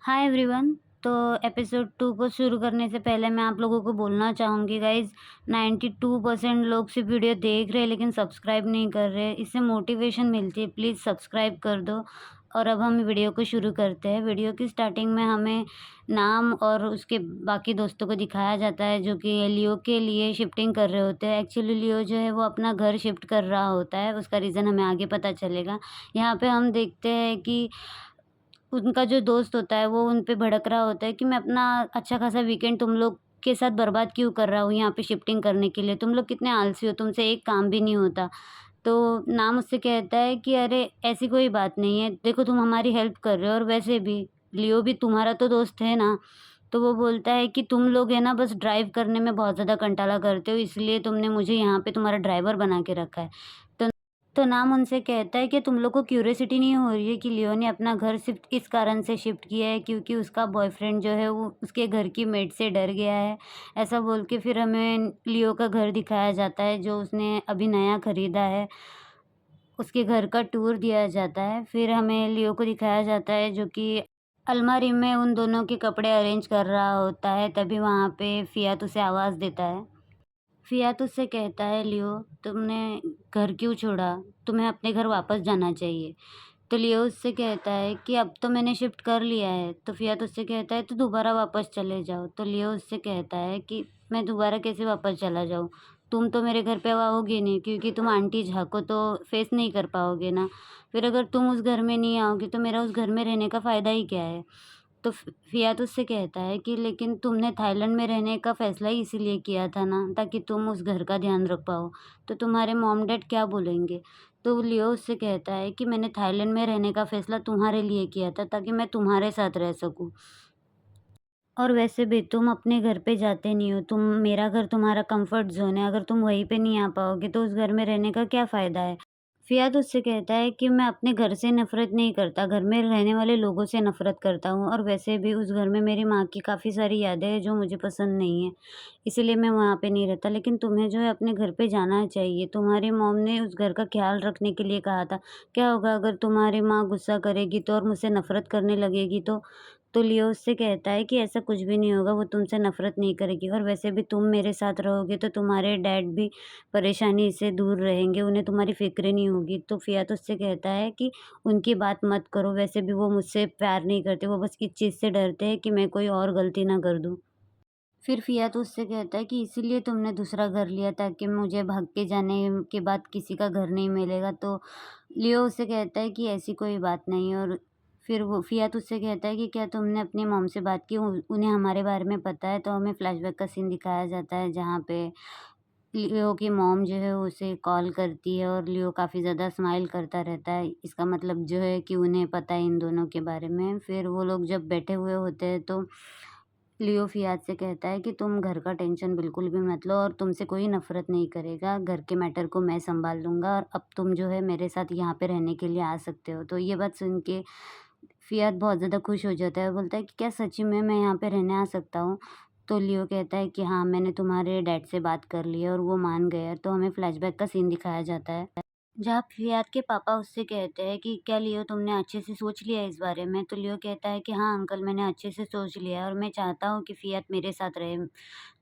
Hi everyone. तो episode 2 को शुरू करने से पहले मैं आप लोगों को बोलना चाहूँगी गाइज़, 92% लोग सिर्फ़ वीडियो देख रहे हैं लेकिन सब्सक्राइब नहीं कर रहे। इससे मोटिवेशन मिलती है, प्लीज़ सब्सक्राइब कर दो। और अब हम वीडियो को शुरू करते हैं। वीडियो की स्टार्टिंग में हमें नाम और उसके बाकी दोस्तों को दिखाया जाता है जो कि लियो के लिए शिफ्टिंग कर रहे होते हैं। एक्चुअली लियो जो है वो अपना घर शिफ्ट कर रहा होता है, उसका रीज़न हमें आगे पता चलेगा। यहाँ पे हम देखते हैं कि उनका जो दोस्त होता है वो उन पे भड़क रहा होता है कि मैं अपना अच्छा खासा वीकेंड तुम लोग के साथ बर्बाद क्यों कर रहा हूँ यहाँ पे शिफ्टिंग करने के लिए। तुम लोग कितने आलसी हो, तुमसे एक काम भी नहीं होता। तो नाम उससे कहता है कि अरे ऐसी कोई बात नहीं है, देखो तुम हमारी हेल्प कर रहे हो और वैसे भी लियो भी तुम्हारा तो दोस्त है ना। तो वो बोलता है कि तुम लोग है ना बस ड्राइव करने में बहुत ज़्यादा कंटाला करते हो, इसलिए तुमने मुझे यहाँ पे तुम्हारा ड्राइवर बना के रखा है। तो नाम उनसे कहता है कि तुम लोग को क्यूरियोसिटी नहीं हो रही है कि लियो ने अपना घर सिर्फ़ इस कारण से शिफ्ट किया है क्योंकि उसका बॉयफ्रेंड जो है वो उसके घर की मेड से डर गया है। ऐसा बोल के फिर हमें लियो का घर दिखाया जाता है जो उसने अभी नया खरीदा है। उसके घर का टूर दिया जाता है। फिर हमें लियो को दिखाया जाता है जो कि अलमारी में उन दोनों के कपड़े अरेंज कर रहा होता है, तभी वहाँ पे फ़ियात उसे आवाज़ देता है। फ़ियात उससे कहता है, लियो तुमने घर क्यों छोड़ा? तुम्हें अपने घर वापस जाना चाहिए। तो लियो उससे कहता है कि अब तो मैंने शिफ्ट कर लिया है। तो फ़ियात उससे कहता है तो दोबारा वापस चले जाओ। तो लियो उससे कहता है कि मैं दोबारा कैसे वापस चला जाऊँ? तुम तो मेरे घर पे आओगे नहीं क्योंकि तुम आंटी झा को तो फ़ेस नहीं कर पाओगे ना। फिर अगर तुम उस घर में नहीं आओगे तो मेरा उस घर में रहने का फ़ायदा ही क्या है? तो फ़ियात उससे कहता है कि लेकिन तुमने थाईलैंड में रहने का फ़ैसला ही इसीलिए किया था ना, ताकि तुम उस घर का ध्यान रख पाओ। तो तुम्हारे मॉम-डैड क्या बोलेंगे? तो लियो उससे कहता है कि मैंने थाईलैंड में रहने का फ़ैसला तुम्हारे लिए किया था, ताकि मैं तुम्हारे साथ रह सकूँ। और वैसे भी तुम अपने घर पे जाते नहीं हो, मेरा घर तुम्हारा कम्फ़र्ट ज़ोन है, अगर तुम वहीं पे नहीं आ पाओगे तो उस घर में रहने का क्या फ़ायदा है? फ़ियाद उससे कहता है कि मैं अपने घर से नफ़रत नहीं करता, घर में रहने वाले लोगों से नफ़रत करता हूँ और वैसे भी उस घर में मेरी माँ की काफ़ी सारी यादें हैं जो मुझे पसंद नहीं है, इसीलिए मैं वहाँ पे नहीं रहता। लेकिन तुम्हें जो है अपने घर पे जाना चाहिए, तुम्हारी मॉम ने उस घर का ख़्याल रखने के लिए कहा था। क्या होगा अगर तुम्हारी माँ गुस्सा करेगी तो और मुझसे नफ़रत करने लगेगी तो? तो लियो उससे कहता है कि ऐसा कुछ भी नहीं होगा, वो तुमसे नफ़रत नहीं करेगी और वैसे भी तुम मेरे साथ रहोगे तो तुम्हारे डैड भी परेशानी से दूर रहेंगे, उन्हें तुम्हारी फ़िक्र नहीं होगी। तो फ़ियात उससे कहता है कि उनकी बात मत करो, वैसे भी वो मुझसे प्यार नहीं करते, वो बस इस चीज़ से डरते हैं कि मैं कोई और गलती ना कर दूँ। फिर फ़ियात उससे कहता है कि इसीलिए तुमने दूसरा घर लिया ताकि मुझे भाग के जाने के बाद किसी का घर नहीं मिलेगा। तो लियो उससे कहता है कि ऐसी कोई बात नहीं है और फिर वो फ़ियात उससे कहता है कि क्या तुमने अपनी मॉम से बात की? उन्हें हमारे बारे में पता है। तो हमें फ्लैशबैक का सीन दिखाया जाता है जहाँ पे लियो की मॉम जो है उसे कॉल करती है और लियो काफ़ी ज़्यादा स्माइल करता रहता है। इसका मतलब जो है कि उन्हें पता है इन दोनों के बारे में। फिर वो लोग जब बैठे हुए होते हैं तो लियो फ़ियाज़ से कहता है कि तुम घर का टेंशन बिल्कुल भी मत लो और तुमसे कोई नफ़रत नहीं करेगा, घर के मैटर को मैं सँभाल लूँगा और अब तुम जो है मेरे साथ यहाँ पे रहने के लिए आ सकते हो। तो ये बात सुन के फ़ियाज़ बहुत ज़्यादा खुश हो जाता है, बोलता है कि क्या सच्ची में मैं यहाँ पे रहने आ सकता हूँ? तो लियो कहता है कि हाँ, मैंने तुम्हारे डैड से बात कर ली है और वो मान गए हैं। तो हमें फ्लैशबैक का सीन दिखाया जाता है। जहाँ फ़ियाद के पापा उससे कहते हैं कि क्या लियो तुमने अच्छे से सोच लिया है इस बारे में? तो लियो कहता है कि हाँ अंकल मैंने अच्छे से सोच लिया है और मैं चाहता हूँ कि फ़ियाद मेरे साथ रहे।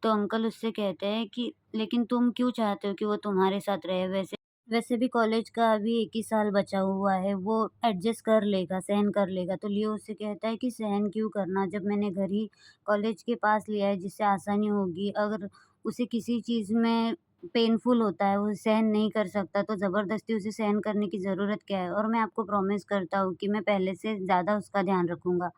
तो अंकल उससे कहते हैं कि लेकिन तुम क्यों चाहते हो कि वो तुम्हारे साथ रहे? वैसे वैसे भी कॉलेज का अभी 1 ही साल बचा हुआ है, वो एडजस्ट कर लेगा, सहन कर लेगा। तो लियो उससे कहता है कि सहन क्यों करना जब मैंने घर ही कॉलेज के पास लिया है जिससे आसानी होगी। अगर उसे किसी चीज़ में पेनफुल होता है, वो सहन नहीं कर सकता तो ज़बरदस्ती उसे सहन करने की ज़रूरत क्या है? और मैं आपको प्रॉमिस करता हूँ कि मैं पहले से ज़्यादा उसका ध्यान रखूँगा।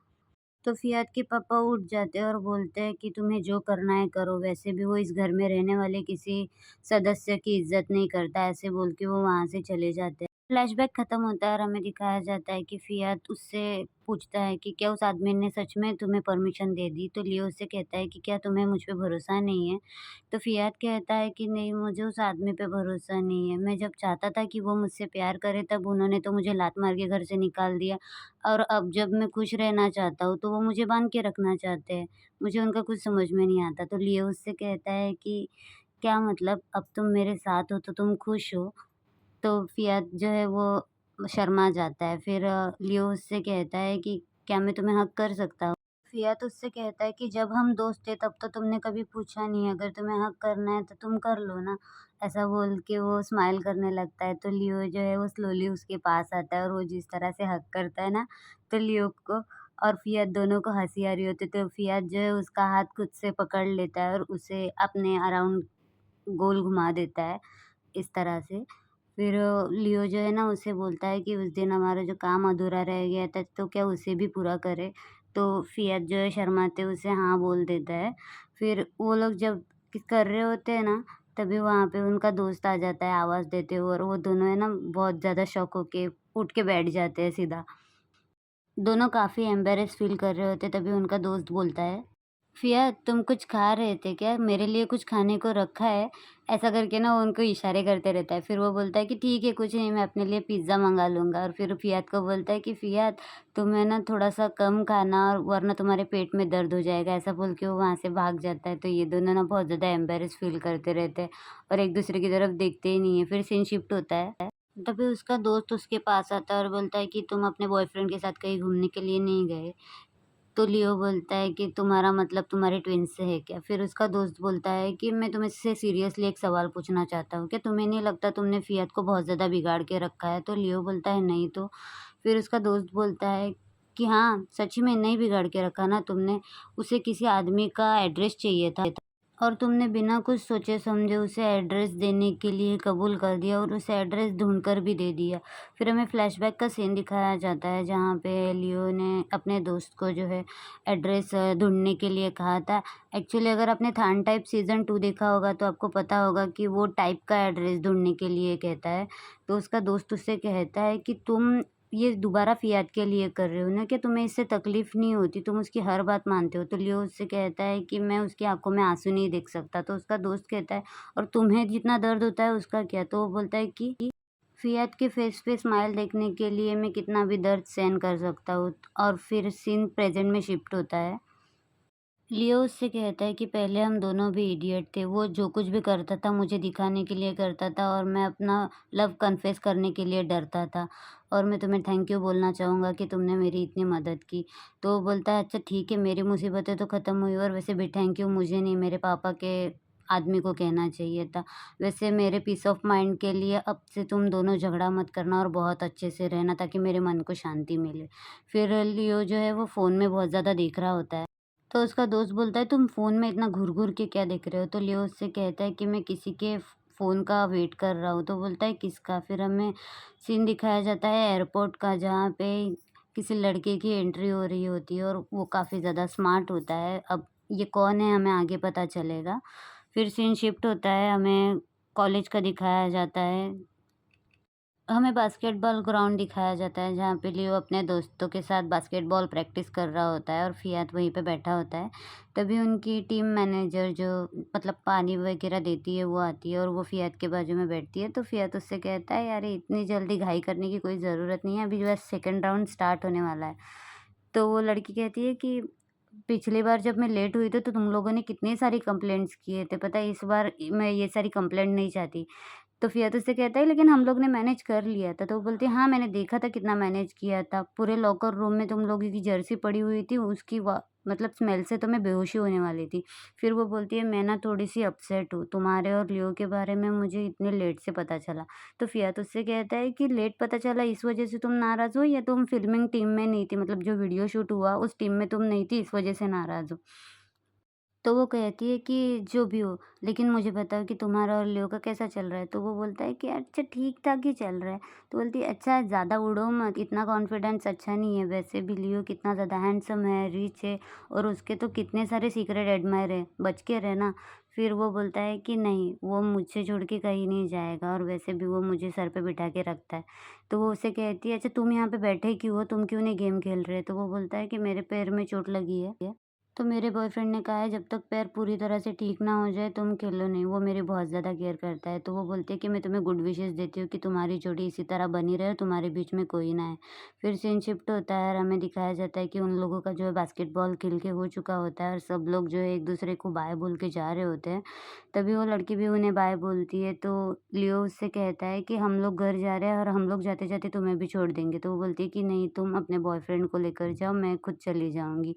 तो फियाद के पापा उठ जाते हैं और बोलते हैं कि तुम्हें जो करना है करो, वैसे भी वो इस घर में रहने वाले किसी सदस्य की इज़्ज़त नहीं करता, ऐसे बोल के वो वहाँ से चले जाते हैं। फ्लैशबैक खत्म होता है और हमें दिखाया जाता है कि फियाद उससे पूछता है कि क्या उस आदमी ने सच में तुम्हें परमिशन दे दी? तो लियो उससे कहता है कि क्या तुम्हें मुझ पे भरोसा नहीं है? तो फियाद कहता है कि नहीं मुझे उस आदमी पे भरोसा नहीं है, मैं जब चाहता था कि वो मुझसे प्यार करे तब उन्होंने तो मुझे लात मार के घर से निकाल दिया। और अब जब मैं खुश रहना चाहता हूँ, तो वो मुझे बाँध के रखना चाहते हैं। मुझे उनका कुछ समझ में नहीं आता। तो लियो उससे कहता है कि, "क्या मतलब अब तुम मेरे साथ हो तो तुम खुश हो?" तो फ़ियाद जो है वो शर्मा जाता है। फिर लियो उससे कहता है कि क्या मैं तुम्हें हग कर सकता हूँ? फियात उससे कहता है कि जब हम दोस्त थे तब तो तुमने कभी पूछा नहीं, अगर तुम्हें हग करना है तो तुम कर लो ना। ऐसा बोल के वो स्माइल करने लगता है, तो लियो जो है वो स्लोली उसके पास आता है और वो जिस तरह से हग करता है ना, तो लियो को और फियात दोनों को हँसी आ रही होती है, तो फियात जो है उसका हाथ खुद से पकड़ लेता है और उसे अपने अराउंड गोल घुमा देता है, इस तरह से। फिर लियो जो है ना उसे बोलता है कि उस दिन हमारा जो काम अधूरा रह गया था तो क्या उसे भी पूरा करे? तो फियात जो है शर्माते उसे हाँ बोल देता है। फिर वो लोग जब कर रहे होते हैं ना, तभी वहाँ पे उनका दोस्त आ जाता है आवाज़ देते हुए, और वो दोनों है ना बहुत ज़्यादा शॉक होके उठ के बैठ जाते हैं सीधा। दोनों काफ़ी एम्बैरेस फ़ील कर रहे होते तभी उनका दोस्त बोलता है, "फिया तुम कुछ खा रहे थे क्या? मेरे लिए कुछ खाने को रखा है?" ऐसा करके ना वो उनको इशारे करते रहता है। फिर वो बोलता है कि ठीक है कुछ नहीं, मैं अपने लिए पिज़्ज़ा मँगा लूँगा, और फिर फियात को बोलता है कि फियात तुम्हें ना थोड़ा-सा कम खाना, और वरना तुम्हारे पेट में दर्द हो जाएगा। ऐसा बोल के वो वहाँ से भाग जाता है। तो ये दोनों ना बहुत ज़्यादा एम्बैरेस फ़ील करते रहते हैं और एक-दूसरे की तरफ देखते ही नहीं है। फिर सीन शिफ्ट होता है। तभी उसका दोस्त उसके पास आता है और बोलता है कि तुम अपने बॉयफ्रेंड के साथ कहीं घूमने के लिए नहीं गए? तो लियो बोलता है कि तुम्हारा मतलब तुम्हारे ट्विन्स से है क्या? फिर उसका दोस्त बोलता है कि मैं तुमसे सीरियसली एक सवाल पूछना चाहता हूँ, क्या तुम्हें नहीं लगता तुमने फियात को बहुत ज़्यादा बिगाड़ के रखा है? तो लियो बोलता है नहीं तो? फिर उसका दोस्त बोलता है कि हाँ, सच में नहीं बिगाड़ के रखा ना तुमने, उसे किसी आदमी का एड्रेस चाहिए था और तुमने बिना कुछ सोचे समझे उसे एड्रेस देने के लिए कबूल कर दिया और उसे एड्रेस ढूँढ कर भी दे दिया। फिर हमें फ्लैशबैक का सीन दिखाया जाता है जहाँ पे लियो ने अपने दोस्त को जो है एड्रेस ढूँढने के लिए कहा था। एक्चुअली अगर आपने थान टाइप सीज़न 2 देखा होगा तो आपको पता होगा कि वो टाइप का एड्रेस ढूँढने के लिए कहता है। तो उसका दोस्त उससे कहता है कि तुम ये दोबारा फ़ियाद के लिए कर रहे हो ना, क्या तुम्हें इससे तकलीफ़ नहीं होती? तुम उसकी हर बात मानते हो। तो लियो उससे कहता है कि मैं उसकी आँखों में आँसू नहीं देख सकता। तो उसका दोस्त कहता है और तुम्हें जितना दर्द होता है उसका क्या? तो वो बोलता है कि फ़ियाद के फ़ेस पे स्माइल देखने के लिए मैं कितना भी दर्द सहन कर सकता हूँ। और फिर सीन प्रेज़ेंट में शिफ्ट होता है। लियो उससे कहता है कि पहले हम दोनों भी इडियट थे। वो जो कुछ भी करता था मुझे दिखाने के लिए करता था और मैं अपना लव कन्फेस करने के लिए डरता था। और मैं तुम्हें थैंक यू बोलना चाहूँगा कि तुमने मेरी इतनी मदद की। तो वो बोलता है अच्छा ठीक है, मेरी मुसीबतें तो ख़त्म हुई और वैसे भी थैंक यू मुझे नहीं, मेरे पापा के आदमी को कहना चाहिए था। वैसे मेरे पीस ऑफ माइंड के लिए अब से तुम दोनों झगड़ा मत करना और बहुत अच्छे से रहना ताकि मेरे मन को शांति मिले। फिर लियो जो है वो फ़ोन में बहुत ज़्यादा देख रहा होता है। तो उसका दोस्त बोलता है तुम फ़ोन में इतना घूर-घूर के क्या देख रहे हो? तो लियो उससे कहता है कि मैं किसी के फ़ोन का वेट कर रहा हूँ। तो बोलता है किसका? फिर हमें सीन दिखाया जाता है एयरपोर्ट का जहाँ पे किसी लड़के की एंट्री हो रही होती है और वो काफ़ी ज़्यादा स्मार्ट होता है। अब ये कौन है हमें आगे पता चलेगा। फिर सीन शिफ्ट होता है, हमें कॉलेज का दिखाया जाता है। हमें बास्केटबॉल ग्राउंड दिखाया जाता है जहाँ पे लियो अपने दोस्तों के साथ बास्केटबॉल प्रैक्टिस कर रहा होता है और फियात वहीं पे बैठा होता है। तभी उनकी टीम मैनेजर जो मतलब पानी वगैरह देती है वो आती है और वो फियात के बाजू में बैठती है। तो फियात उससे कहता है यार इतनी जल्दी घाई करने की कोई ज़रूरत नहीं है, अभी जो है सेकंड राउंड स्टार्ट होने वाला है। तो वो लड़की कहती है कि पिछली बार जब मैं लेट हुई थी तो तुम लोगों ने कितनी सारी कंप्लेंट्स किए थे, पता है इस बार मैं ये सारी कंप्लेंट नहीं चाहती। तो फियात उससे कहता है लेकिन हम लोग ने मैनेज कर लिया था। तो वो बोलती है हाँ मैंने देखा था कितना मैनेज किया था। पूरे लॉकर रूम में तुम लोगों की जर्सी पड़ी हुई थी, उसकी मतलब स्मेल से तो मैं बेहोशी होने वाली थी। फिर वो बोलती है मैं ना थोड़ी-सी अपसेट हूँ। तुम्हारे और लियो के बारे में मुझे इतने लेट से पता चला। तो फियात उससे कहता है कि लेट पता चला इस वज़ह से तुम नाराज़ हो या तुम फ़िल्मिंग टीम में नहीं थी, मतलब जो वीडियो शूट हुआ उस टीम में तुम नहीं थी इस वज़ह से नाराज़ हो? तो वो कहती है कि जो भी हो, लेकिन मुझे बताओ कि तुम्हारा और लियो का कैसा चल रहा है? तो वो बोलता है कि अच्छा ठीक-ठाक ही चल रहा है। तो बोलती है अच्छा ज़्यादा उड़ो मत, इतना कॉन्फिडेंस अच्छा नहीं है। वैसे भी लियो कितना ज़्यादा हैंडसम है, रिच है और उसके तो कितने सारे सीक्रेट एडमायर हैं, बच के रहना। फिर वो बोलता है कि नहीं, वो मुझसे छोड़ के कहीं नहीं जाएगा और वैसे भी वो मुझे सर पे बिठा के रखता है। तो वो उससे कहती है अच्छा तुम यहाँ पे बैठे क्यों हो? तुम क्यों नहीं गेम खेल रहे? तो वो बोलता है कि मेरे पैर में चोट लगी है। तो मेरे बॉयफ्रेंड ने कहा है जब तक पैर पूरी तरह से ठीक ना हो जाए तुम खेलो नहीं, वो मेरी बहुत ज़्यादा केयर करता है। तो वो बोलती है कि मैं तुम्हें गुड विशेस देती हूँ कि तुम्हारी जोड़ी इसी तरह बनी रहे, तुम्हारे बीच में कोई ना है। फिर सीन शिफ्ट होता है और हमें दिखाया जाता है कि उन लोगों का जो है बास्केटबॉल खेल के हो चुका होता है और सब लोग जो है एक-दूसरे को बाय बोल के जा रहे होते हैं। तभी वो लड़की भी उन्हें बाय बोलती है, तो लियो उससे कहता है कि हम लोग घर जा रहे हैं और हम लोग जाते-जाते तुम्हें भी छोड़ देंगे। तो वो बोलती है कि नहीं, तुम अपने बॉयफ्रेंड को लेकर जाओ, मैं खुद चली जाऊँगी।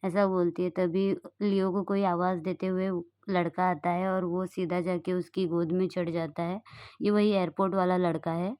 ऐसा बोलती है। तभी लियो को कोई आवाज़ देते हुए लड़का आता है और वो सीधा जाके उसकी गोद में चढ़ जाता है। ये वही एयरपोर्ट वाला लड़का है।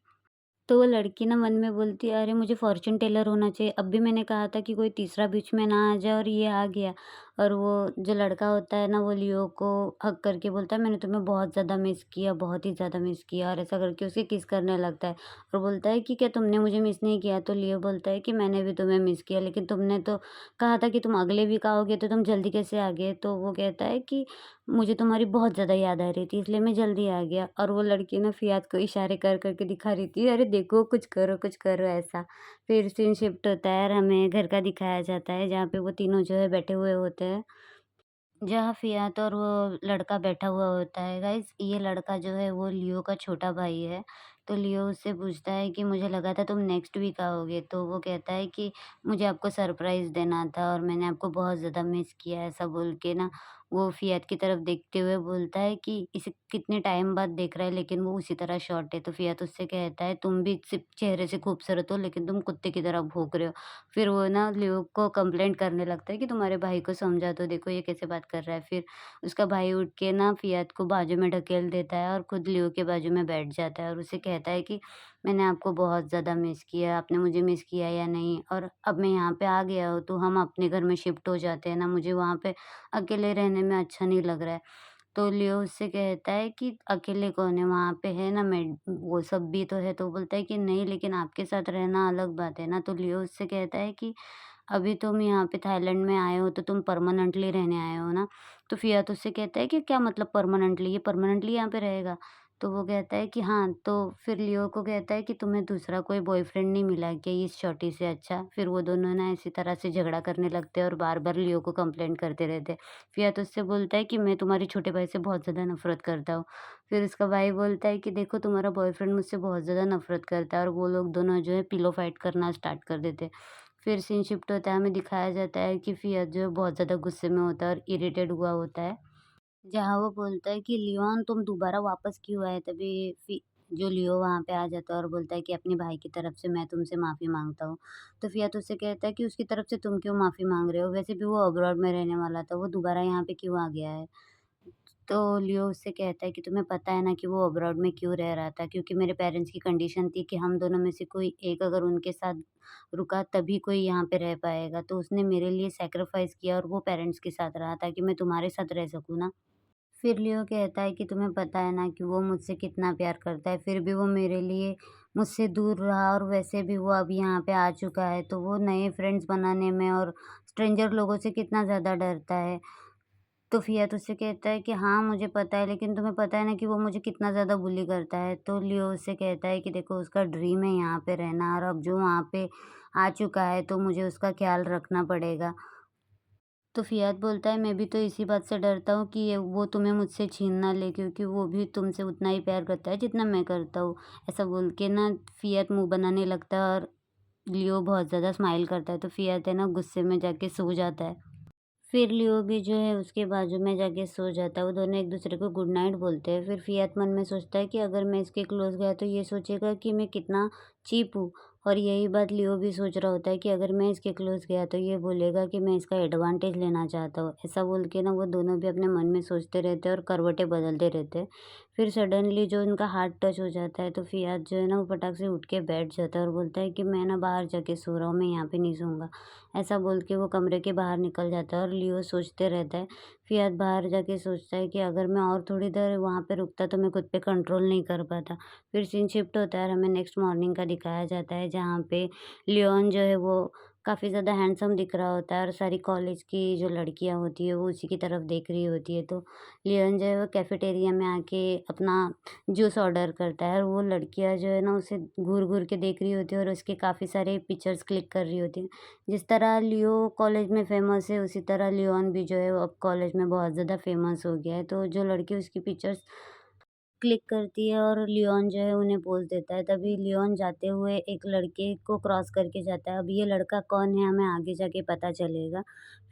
तो वो लड़की ना मन में बोलती है, अरे मुझे फॉर्च्यून टेलर होना चाहिए। अब भी मैंने कहा था कि कोई तीसरा बीच में ना आ जाए और ये आ गया। और वो जो लड़का होता है ना, वो लियो को हग करके बोलता है, मैंने तुम्हें बहुत ज़्यादा मिस किया, बहुत ही ज़्यादा मिस किया, और ऐसा करके उसे किस करने लगता है और बोलता है कि क्या तुमने मुझे मिस नहीं किया? तो लियो बोलता है कि मैंने भी तुम्हें मिस किया, लेकिन तुमने तो कहा था कि तुम अगले वीक आओगे, तो तुम जल्दी कैसे आ गए? तो वो कहता है कि मुझे तुम्हारी बहुत ज़्यादा याद आ रही थी, इसलिए मैं जल्दी आ गया। और वो लड़की ना फ़ियाज़ को इशारे कर के दिखा रही थी, अरे देखो कुछ करो ऐसा। फिर सीन शिफ्ट होता है और हमें घर का दिखाया जाता है, जहाँ पे वो तीनों जो है बैठे हुए होते हैं। जहाँ फ़ियात और वो लड़का बैठा हुआ होता है। गाइज़, ये लड़का जो है वो लियो का छोटा भाई है। तो लियो उससे पूछता है कि मुझे लगा था तुम नेक्स्ट वीक आओगे। तो वो कहता है कि मुझे आपको सरप्राइज़ देना था और मैंने आपको बहुत ज़्यादा मिस किया है। ऐसा बोल के ना वो फ़ियात की तरफ देखते हुए बोलता है कि इसे कितने टाइम बाद देख रहा है, लेकिन वो उसी तरह शॉर्ट है। तो फ़ियात उससे कहता है तुम भी सिर्फ़ चेहरे से खूबसूरत हो, लेकिन तुम कुत्ते की तरह भौंक रहे हो। फिर वो ना लियो को कंप्लेंट करने लगता है कि तुम्हारे भाई को समझा दो, देखो ये कैसे बात कर रहा है। फिर उसका भाई उठ के ना फ़ियात को बाजू में ढकेल देता है और खुद लियो के बाजू में बैठ जाता है और उसे कहता है कि मैंने आपको बहुत ज़्यादा मिस किया, आपने मुझे मिस किया या नहीं? और अब मैं यहाँ पे आ गया हूँ, तो हम अपने घर में शिफ्ट हो जाते हैं ना, मुझे वहाँ पे अकेले रहने में अच्छा नहीं लग रहा है। तो लियो उससे कहता है कि अकेले कौन है? वहाँ पे है ना मैं, वो सब भी तो है। तो बोलता है कि नहीं, लेकिन आपके साथ रहना अलग बात है ना। तो लियो उससे कहता है कि अभी तुम यहाँ पे थाईलैंड में आए हो, तो तुम परमानेंटली रहने आए हो ना? तो फियात उससे कहता है कि क्या मतलब परमानेंटली? ये परमानेंटली यहाँ पे रहेगा? तो वो कहता है कि हाँ। तो फिर लियो को कहता है कि तुम्हें दूसरा कोई बॉयफ्रेंड नहीं मिला क्या इस छोटी से अच्छा? फिर वो दोनों ना इसी तरह से झगड़ा करने लगते हैं और बार-बार लियो को कंप्लेंट करते रहते हैं। फियात उससे बोलता है कि मैं तुम्हारे छोटे भाई से बहुत ज़्यादा नफ़रत करता हूँ। फिर उसका भाई बोलता है कि देखो तुम्हारा बॉयफ्रेंड मुझसे बहुत ज़्यादा नफ़रत करता है, और वो लोग दोनों जो है पिलो फाइट करना स्टार्ट कर देते हैं। फिर सीन शिफ्ट होता है, हमें दिखाया जाता है कि फियाज़ जो है बहुत ज़्यादा गुस्से में होता है और इरिटेट हुआ होता है। जहाँ वो बोलता है कि लियोन तुम दोबारा वापस क्यों आए? तभी फि जो लियो वहाँ पे आ जाता है और बोलता है कि अपने भाई की तरफ से मैं तुमसे माफ़ी माँगता हूँ। तो फियात उससे कहता है कि उसकी तरफ से तुम क्यों माफ़ी माँग रहे हो? वैसे भी वो अब्रॉड में रहने वाला था, वो दोबारा यहाँ पे क्यों आ गया है? तो लियो उससे कहता है कि तुम्हें पता है ना कि वो अब्रॉड में क्यों रह रहा था? क्योंकि मेरे पेरेंट्स की कंडीशन थी कि हम दोनों में से कोई एक अगर उनके साथ रुका तभी कोई यहाँ पे रह पाएगा। तो उसने मेरे लिए सैक्रिफ़ाइस किया और वो पेरेंट्स के साथ रहा ताकि मैं तुम्हारे साथ रह सकूँ ना। फिर लियो कहता है कि तुम्हें पता है ना कि वो मुझसे कितना प्यार करता है, फिर भी वो मेरे लिए मुझसे दूर रहा, और वैसे भी वो अब यहाँ पे आ चुका है, तो वो नए फ्रेंड्स बनाने में और स्ट्रेंजर लोगों से कितना ज़्यादा डरता है। तो फियात उससे कहता है कि हाँ, मुझे पता है, लेकिन तुम्हें पता है ना कि वो मुझे कितना ज़्यादा बुली करता है। तो लियो उससे कहता है कि देखो उसका ड्रीम है यहाँ पे रहना, और अब जो वहाँ पे आ चुका है तो मुझे उसका ख़्याल रखना पड़ेगा। तो फियात बोलता है, मैं भी तो इसी बात से डरता हूँ कि ये वो तुम्हें मुझसे छीन ना ले, क्योंकि वो भी तुमसे उतना ही प्यार करता है जितना मैं करता हूँ। ऐसा बोल के ना फियात मुँह बनाने लगता है और लियो बहुत ज़्यादा स्माइल करता है। तो फियात है ना गुस्से में जाके सो जाता है। फिर लियो भी जो है उसके बाजू में जाके सो जाता है। वो दोनों एक-दूसरे को गुड नाइट बोलते हैं। फिर फियात मन में सोचता है कि अगर मैं इसके क्लोज़ गया तो ये सोचेगा कि मैं कितना चीप हूँ, और यही बात लियो भी सोच रहा होता है कि अगर मैं इसके क्लोज़ गया तो ये बोलेगा कि मैं इसका एडवांटेज लेना चाहता हूँ। ऐसा बोल के ना वो दोनों भी अपने मन में सोचते रहते हैं और करवटें बदलते रहते हैं। फिर सडनली जो उनका हाथ टच हो जाता है, तो फियात जो है ना वो फटाक से उठ के बैठ जाता है और बोलता है कि मैं ना बाहर जाके सो रहा हूँ, मैं यहाँ पे नहीं सोऊँगा। ऐसा बोल के वो कमरे के बाहर निकल जाता है और लियो सोचते रहता है। फियात बाहर जाके सोचता है कि अगर मैं और थोड़ी देर वहाँ पे रुकता तो मैं खुद पे कंट्रोल नहीं कर पाता। फिर सीन शिफ्ट होता है और हमें नेक्स्ट मॉर्निंग का दिखाया जाता है, जहाँ पे लियोन जो है वो काफ़ी ज़्यादा हैंडसम दिख रहा होता है और सारी कॉलेज की जो लड़कियाँ होती हैं वो उसी की तरफ देख रही होती है। तो लियोन जो है वो कैफ़ेटेरिया में आके अपना जूस ऑर्डर करता है और वो लड़कियाँ जो है ना उसे घूर-घूर के देख रही होती है और उसके काफ़ी सारे पिक्चर्स क्लिक कर रही होती हैं। जिस तरह लियो कॉलेज में फ़ेमस है उसी तरह लियोन भी जो है वो अब कॉलेज में बहुत ज़्यादा फ़ेमस हो गया है। तो जो लड़की उसकी पिक्चर्स क्लिक करती है और लियोन जो है उन्हें पोज़ देता है। तभी लियोन जाते हुए एक लड़के को क्रॉस करके जाता है। अब ये लड़का कौन है हमें आगे जाके पता चलेगा।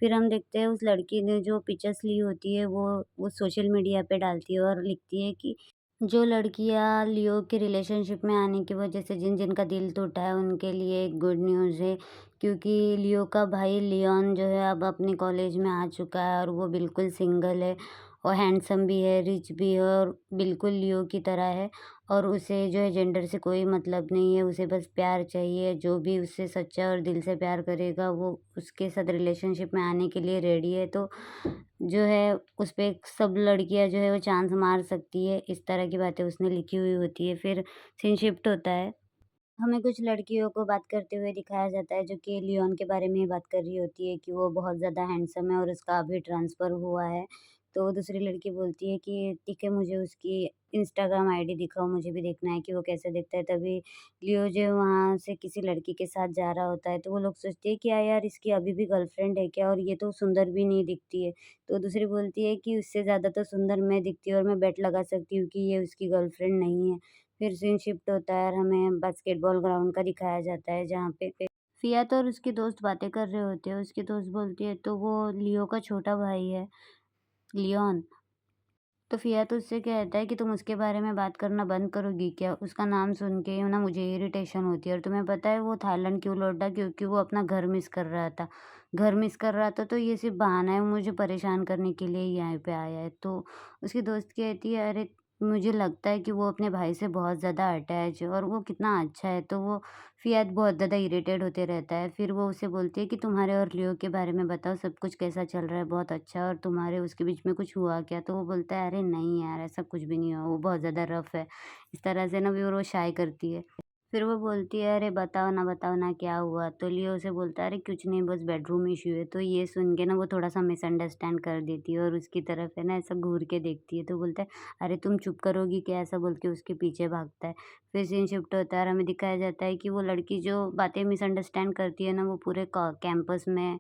फिर हम देखते हैं उस लड़की ने जो पिक्चर्स ली होती है वो सोशल मीडिया पे डालती है और लिखती है कि जो लड़कियाँ लियो के रिलेशनशिप में आने की वजह से जिनका दिल टूटा है उनके लिए एक गुड न्यूज़ है, क्योंकि लियो का भाई लियोन जो है अब अपने कॉलेज में आ चुका है और वो बिल्कुल सिंगल है और हैंडसम भी है, रिच भी है और बिल्कुल लियो की तरह है और उसे जो है जेंडर से कोई मतलब नहीं है, उसे बस प्यार चाहिए। जो भी उससे सच्चा और दिल से प्यार करेगा वो उसके साथ रिलेशनशिप में आने के लिए रेडी है। तो जो है उसपे सब लड़कियाँ जो है वो चांस मार सकती है, इस तरह की बातें उसने लिखी हुई होती है। फिर सीन शिफ्ट होता है। हमें कुछ लड़कियों को बात करते हुए दिखाया जाता है जो कि लियोन के बारे में ही बात कर रही होती है कि वो बहुत ज़्यादा हैंडसम है और उसका अभी ट्रांसफ़र हुआ है। तो दूसरी लड़की बोलती है कि ठीक है, मुझे उसकी इंस्टाग्राम आईडी दिखाओ, मुझे भी देखना है कि वो कैसा दिखता है। तभी लियो जो है वहाँ से किसी लड़की के साथ जा रहा होता है तो वो लोग सोचते हैं कि यार इसकी अभी भी गर्लफ्रेंड है क्या? और ये तो सुंदर भी नहीं दिखती है। तो दूसरी बोलती है कि उससे ज़्यादा तो सुंदर मैं दिखती हूँ और मैं बेट लगा सकती हूँ कि ये उसकी गर्लफ्रेंड नहीं है। फिर सीन शिफ्ट होता है और हमें बास्केटबॉल ग्राउंड का दिखाया जाता है जहाँ पे फियात और उसके दोस्त बातें कर रहे होते हैं। उसकी दोस्त बोलती है तो वो लियो का छोटा भाई है, लियोन। तो फियात उससे कहता है कि तुम उसके बारे में बात करना बंद करोगी क्या? उसका नाम सुन के ना मुझे इरिटेशन होती है और तुम्हें पता है वो थाईलैंड क्यों लौटा? क्योंकि वो अपना घर मिस कर रहा था। घर मिस कर रहा था तो ये सिर्फ़ बहाना है, मुझे परेशान करने के लिए ही यहाँ पे आया है। तो उसकी दोस्त कहती है, अरे मुझे लगता है कि वो अपने भाई से बहुत ज़्यादा अटैच है और वो कितना अच्छा है। तो वो फियात बहुत ज़्यादा इरिटेट होते रहता है। फिर वो उसे बोलती है कि तुम्हारे और लियो के बारे में बताओ, सब कुछ कैसा चल रहा है? बहुत अच्छा है और तुम्हारे उसके बीच में कुछ हुआ क्या? तो वो बोलता है, अरे नहीं यार, ऐसा कुछ भी नहीं हुआ, वो बहुत ज़्यादा रफ़ है। इस तरह से ना फिर वो शाय करती है। फिर वो बोलती है, अरे बताओ ना क्या हुआ? तो लियो उसे बोलता है, अरे कुछ नहीं, बस बेडरूम इश्यू है। तो ये सुन के ना वो थोड़ा-सा मिसअंडरस्टैंड कर देती है और उसकी तरफ है ना ऐसा घूर के देखती है। तो बोलता है, अरे तुम चुप करोगी क्या? ऐसा बोल के उसके पीछे भागता है। फिर सीन शिफ्ट होता है और हमें दिखाया जाता है कि वो लड़की जो बातें मिसअंडरस्टैंड करती है ना, वो पूरे क कैंपस में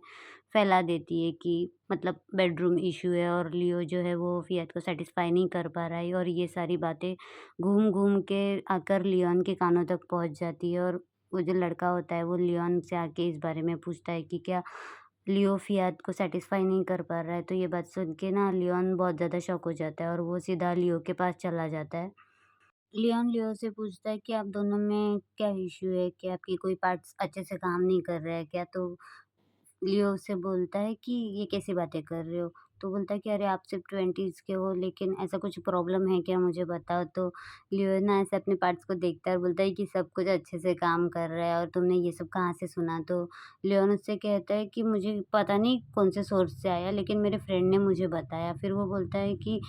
फैला देती है कि मतलब बेडरूम इश्यू है और लियो जो है वो फ़ियात को सैटिस्फाई नहीं कर पा रहा है और ये सारी बातें घूम-घूम के आकर लियोन के कानों तक पहुँच जाती है और वो जो लड़का होता है वो लियोन से आके इस बारे में पूछता है कि क्या लियो फ़ियात को सैटिस्फाई नहीं कर पा रहा है। तो ये बात सुन के ना लियोन बहुत ज़्यादा शॉक हो जाता है और वो सीधा लियो के पास चला जाता है। लियोन लियो से पूछता है कि आप दोनों में क्या इश्यू है? क्या आपके कोई पार्ट्स अच्छे से काम नहीं कर रहे हैं क्या? तो लियो उससे बोलता है कि ये कैसी बातें कर रहे हो? तो बोलता है कि अरे आप सिर्फ़ 20s के हो, लेकिन ऐसा कुछ प्रॉब्लम है क्या मुझे बताओ? तो लियो ना ऐसे अपने पार्ट्स को देखता है और बोलता है कि सब कुछ अच्छे से काम कर रहा है और तुमने ये सब कहाँ से सुना? तो लियोन उससे कहता है कि मुझे पता नहीं कौन से सोर्स से आया, लेकिन मेरे फ्रेंड ने मुझे बताया। फिर वो बोलता है कि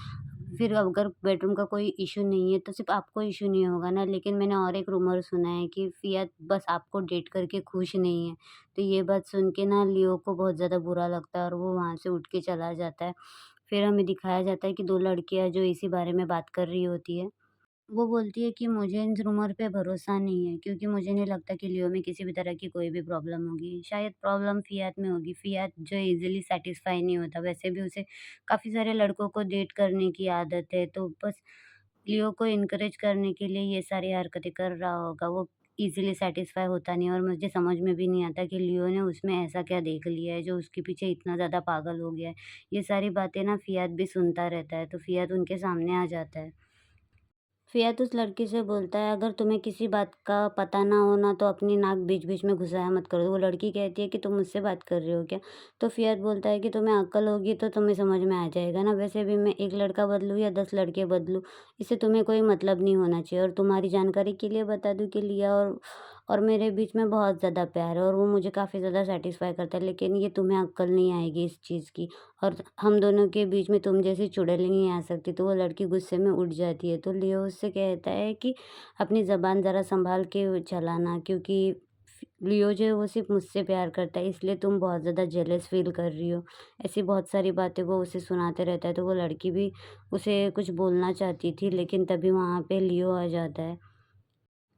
फिर अगर बेडरूम का कोई इश्यू नहीं है तो सिर्फ़ आपको इश्यू नहीं होगा ना, लेकिन मैंने और एक रूमर सुना है कि फ़ियात बस आपको डेट करके खुश नहीं है। तो ये बात सुन के ना लियो को बहुत ज़्यादा बुरा लगता है और वो वहाँ से उठ के चला जाता है। फिर हमें दिखाया जाता है कि 2 लड़कियाँ जो इसी बारे में बात कर रही होती है। वो बोलती है कि मुझे इन रूमर पे भरोसा नहीं है, क्योंकि मुझे नहीं लगता कि लियो में किसी भी तरह की कोई भी प्रॉब्लम होगी। शायद प्रॉब्लम फ़ियात में होगी। फ़ियात जो ईज़िली सैटिस्फाई नहीं होता। वैसे भी उसे काफ़ी सारे लड़कों को डेट करने की आदत है, तो बस लियो को एनकरेज करने के लिए ये सारी हरकतें कर रहा होगा। वो ईज़िली सैटिस्फाई होता नहीं है और मुझे समझ में भी नहीं आता कि लियो ने उसमें ऐसा क्या देख लिया है जो उसके पीछे इतना ज़्यादा पागल हो गया है। ये सारी बातें ना फ़ियात भी सुनता रहता है, तो फ़ियात उनके सामने आ जाता है। फ़ियात उस लड़की से बोलता है, अगर तुम्हें किसी बात का पता ना हो ना तो अपनी नाक बीच-बीच में घुसाया मत करो। वो लड़की कहती है कि तुम मुझसे बात कर रहे हो क्या? तो फ़ियात बोलता है कि तुम्हें अक्ल होगी तो तुम्हें समझ में आ जाएगा ना। वैसे भी मैं 1 लड़का बदलूँ या 10 लड़के बदलूँ, इससे तुम्हें कोई मतलब नहीं होना चाहिए। और तुम्हारी जानकारी के लिए बता दूँ कि लिया और मेरे बीच में बहुत ज़्यादा प्यार है और वो मुझे काफ़ी ज़्यादा सैटिस्फाई करता है, लेकिन ये तुम्हें अक्ल नहीं आएगी इस चीज़ की। और हम दोनों के बीच में तुम जैसी चुड़ैल नहीं आ सकती। तो वो लड़की गुस्से में उठ जाती है। तो लियो उससे कहता है कि अपनी ज़बान ज़रा सँभाल के चलाना, क्योंकि लियो जो है वो सिर्फ़ मुझसे प्यार करता है, इसलिए तुम बहुत ज़्यादा जेलस फ़ील कर रही हो। ऐसी बहुत सारी बातें वो उसे सुनाते रहता है, तो वो लड़की भी उसे कुछ बोलना चाहती थी, लेकिन तभी वहाँ पे लियो आ जाता है।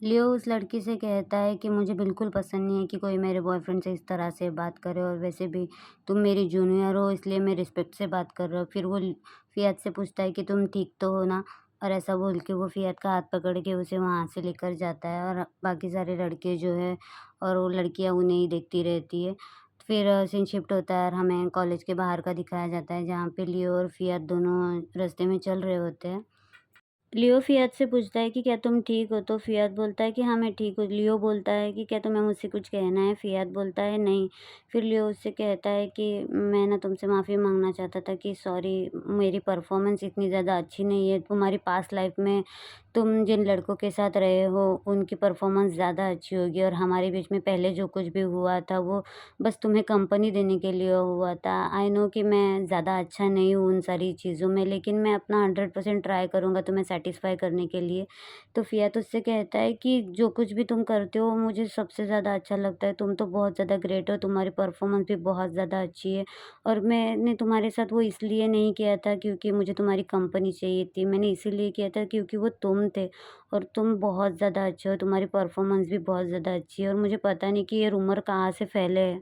लियो उस लड़की से कहता है कि मुझे बिल्कुल पसंद नहीं है कि कोई मेरे बॉयफ्रेंड से इस तरह से बात करे, और वैसे भी तुम मेरी जूनियर हो, इसलिए मैं रिस्पेक्ट से बात कर रहा हूँ। फिर वो फ़ियाद से पूछता है कि तुम ठीक तो हो ना? और ऐसा बोल के वो फ़ियाद का हाथ पकड़ के उसे वहाँ से लेकर जाता है, और बाकी सारे लड़के जो है और वो लड़कियाँ उन्हें ही देखती रहती है। फिर सीन शिफ्ट होता है और हमें कॉलेज के बाहर का दिखाया जाता है, जहाँ पे लियो और फ़ियाद दोनों रास्ते में चल रहे होते हैं। लियो फ़ियाद से पूछता है कि क्या तुम ठीक हो? तो फ़ियाद बोलता है कि हाँ, मैं ठीक हूँ। लियो बोलता है कि क्या तुम्हें मुझसे कुछ कहना है? फ़ियाद बोलता है नहीं। फिर लियो उससे कहता है कि मैं ना तुमसे माफ़ी माँगना चाहता था कि सॉरी, मेरी परफ़ॉर्मेंस इतनी ज़्यादा अच्छी नहीं है। तुम्हारी पास्ट लाइफ़ में तुम जिन लड़कों के साथ रहे हो, उनकी परफ़ॉर्मेंस ज़्यादा अच्छी होगी, और हमारे बीच में पहले जो कुछ भी हुआ था वो बस तुम्हें कंपनी देने के लिए हुआ था। आई नो कि मैं ज़्यादा अच्छा नहीं हूँ उन सारी चीज़ों में, लेकिन मैं अपना 100% ट्राई करूँगा तुम्हें सैटिस्फाई करने के लिए। तो फ़िया तुझसे कहता है कि जो कुछ भी तुम करते हो वो मुझे सबसे ज़्यादा अच्छा लगता है। तुम तो बहुत ज़्यादा ग्रेट हो, तुम्हारी परफ़ॉर्मेंस भी बहुत ज़्यादा अच्छी है, और मैंने तुम्हारे साथ वो इसलिए नहीं किया था क्योंकि मुझे तुम्हारी कंपनी चाहिए थी। मैंने इसीलिए किया था क्योंकि वो तुम थे, और तुम बहुत ज़्यादा अच्छे हो, तुम्हारी परफ़ॉर्मेंस भी बहुत ज़्यादा अच्छी है, और मुझे पता नहीं कि ये रूमर कहाँ से फैले है।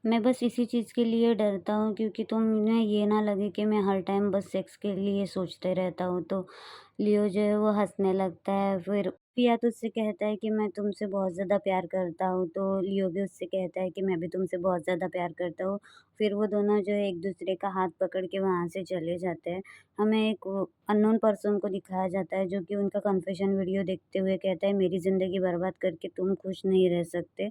मैं बस इसी चीज़ के लिए डरता हूँ क्योंकि तुम्हें ये ना लगे कि मैं हर टाइम बस सेक्स के लिए सोचते रहता हूँ। तो लियो जो है वो हँसने लगता है। फिर पिया तो उससे कहता है कि मैं तुमसे बहुत ज़्यादा प्यार करता हूँ, तो लियो भी उससे कहता है कि मैं भी तुमसे बहुत ज़्यादा प्यार करता हूँ। फिर वो दोनों जो है एक-दूसरे का हाथ पकड़ के वहाँ से चले जाते हैं। हमें एक अननोन पर्सन को दिखाया जाता है जो कि उनका कन्फेशन वीडियो देखते हुए कहता है, मेरी ज़िंदगी बर्बाद करके तुम खुश नहीं रह सकते।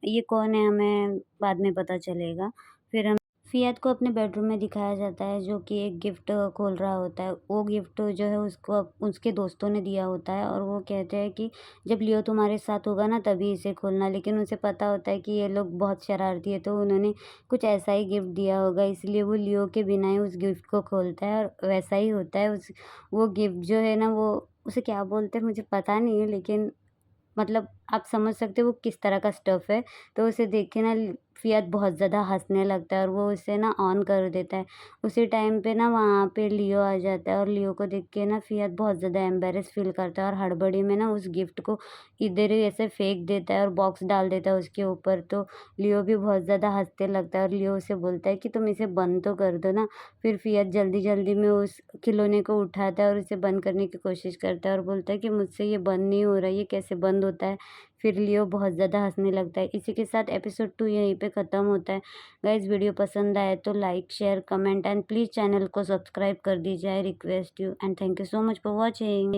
ये कौन है हमें बाद में पता चलेगा। फिर हम फ़ियाद को अपने बेडरूम में दिखाया जाता है जो कि एक गिफ्ट खोल रहा होता है। वो गिफ्ट जो है उसको उसके दोस्तों ने दिया होता है, और वो कहते हैं कि जब लियो तुम्हारे साथ होगा ना तभी इसे खोलना। लेकिन उसे पता होता है कि ये लोग बहुत शरारती है, तो उन्होंने कुछ ऐसा ही गिफ्ट दिया होगा, इसलिए वो लियो के बिना ही उस गिफ्ट को खोलता है, और वैसा ही होता है। उस वो गिफ्ट जो है ना वो उसे क्या बोलते हैं मुझे पता नहीं है, लेकिन मतलब आप समझ सकते हो वो किस तरह का स्टफ़ है। तो उसे देख के ना फ़ियाद बहुत ज़्यादा हँसने लगता है, और वो उसे ना ऑन कर देता है। उसी टाइम पे ना वहाँ पे लियो आ जाता है, और लियो को देख के ना फ़ियाद बहुत ज़्यादा एम्बैरेस फ़ील करता है, और हड़बड़ी में ना उस गिफ्ट को इधर ही ऐसे फेंक देता है और बॉक्स डाल देता है उसके ऊपर। तो लियो भी बहुत ज़्यादा हँसने लगता है, और लियो उसे बोलता है कि तुम इसे बंद तो कर दो ना। फिर फ़ियाद जल्दी-जल्दी में उस खिलौने को उठाता है और उसे बंद करने की कोशिश करता है, और बोलता है कि मुझसे ये बंद नहीं हो रहा है, ये कैसे बंद होता है? फिर लियो बहुत ज़्यादा हँसने लगता है। इसी के साथ एपिसोड 2 यहीं पे ख़त्म होता है। गाइज़ वीडियो पसंद आए तो like, share, comment and please channel को सब्सक्राइब कर दीजिए। I request you and thank you so much for watching.